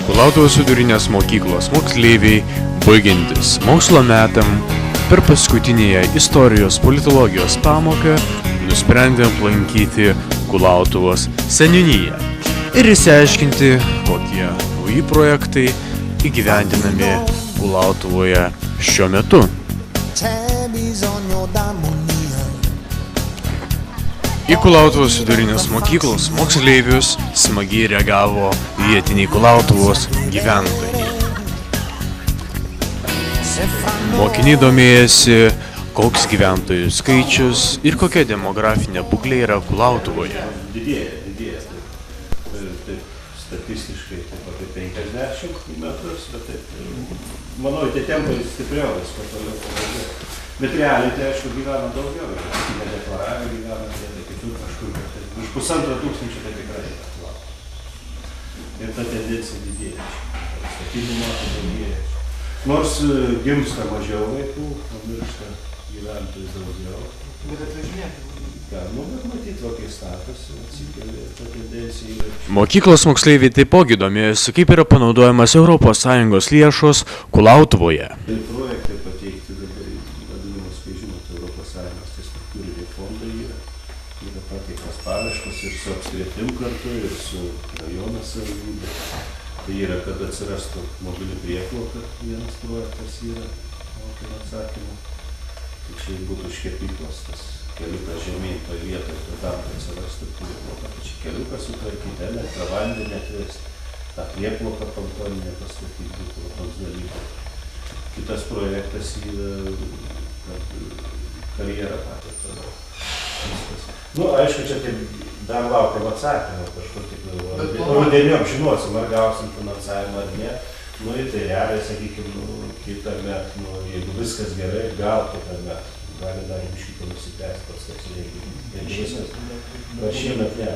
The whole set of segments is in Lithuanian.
Kulautuvos vidurinės mokyklos moksleiviai, baigiantis mokslo metam, per paskutinėje istorijos politologijos pamoką nusprendė aplankyti Kulautuvos seniūniją ir išsiaiškinti, kokie nauji projektai įgyvendinami Kulautuvoje šiuo metu. Į Kulautuvos vidurinės mokyklos moksleivius smagiai reagavo vietiniai Kulautuvos gyventojai. Mokiniai domėjosi, koks gyventojų skaičius ir kokia demografinė būklė yra Kulautuvoje. Didėja. Statistiškai taip apie 50 metrus, bet taip, manau, tie tempai stipriau visko toliau pavažiuoja. Bet realiai tai, aišku, gyvena daugiau, nedeklaravę gyvena, kitur kažkur, už 1500 tai tikrai yra. Ir ta tendencija didėja. Statinių metų daugėja. Nors gimsta mažiau vaikų, pamiršta gyventojų daugiau. Bet atvažinėti. Bet matyti, kokie statusai atsikėlė, ta tendencija yra. Mokyklos moksleiviai taipogi domėjosi, kaip yra panaudojamas ES lėšos Kulautuvoje. Ir projektai pateikti dabar vadinamas, kai žinot, ES tai struktūriniai fondai yra pateiktas paraiškos ir su apskritim kartu, ir su rajono savivaldybė. Tai yra, kad atsirastų mobili prieplauka, vienas projektas yra, laukiam atsakymą. Tai čia būtų už kepyklos tas keliukas žemyn toj vietoj, tai tam atsirastų prieplauka. Tai čia keliukas sutvarkyti, elektrą, vandenį atvesti, tą prieplauką pontoninę pastatyti būtų toks dalykas. Kitas projektas yra, kad karjerą patį. Aišku, čia taip dar laukiam atsakymą kažkur tik rudeniom žinosim, ar gausim finansavimą ar ne. Tai realiai, sakykime, kitą metą, jeigu viskas gerai, gal kitą metą. Gali dar biškį nusitęsti pats, kad reikia. Bet šiemet ne.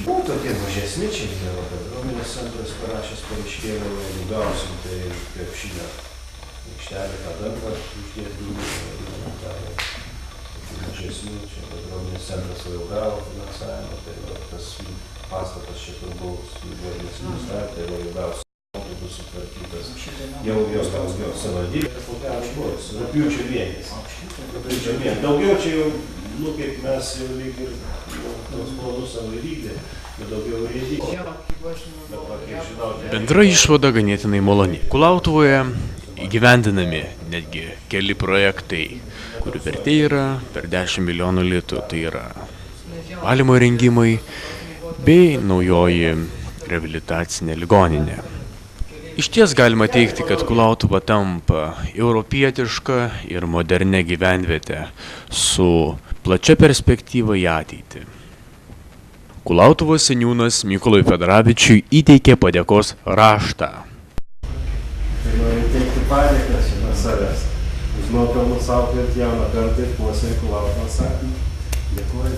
Tokie mažesni čia yra, bendruomenės centras parašęs pareiškėlę, jeigu gausim, tai krepšinio aikštelė tą darbą uždėti mažesnių, čia bendruomenės centras jau gavo finansavimą, tai tas pastatas čia tur bus įvairinis administracija, tai jau gausi, tai bus sutvarkytas, jau gaus savivaldybė, rugpjūčio mėnesį. Daugiau čia jau, kaip mes jau lyg ir tos planus savo įvykdė, bet daugiau įvykdė. Bendra išvada ganėtinai maloni. Kulautuvoje įgyvendinami netgi keli projektai, kurių vertė yra per 10 milijonų litų, tai yra valymo įrengimai bei naujoji reabilitacinė ligoninė. Išties galima teigti, kad Kulautuva tampa europietiška ir modernia gyvenviete su plačia perspektyva į ateitį. Kulautuvos seniūnas Mykolui Fedoravičiui įteikė padėkos raštą. Tai noriu teikti padėkas nuo savęs. Už nuopelnus auklėti jauną kartą ir puoselėti Kulautuvos ateitį. Dėkuoju.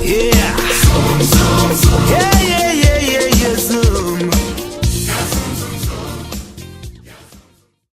Yeah.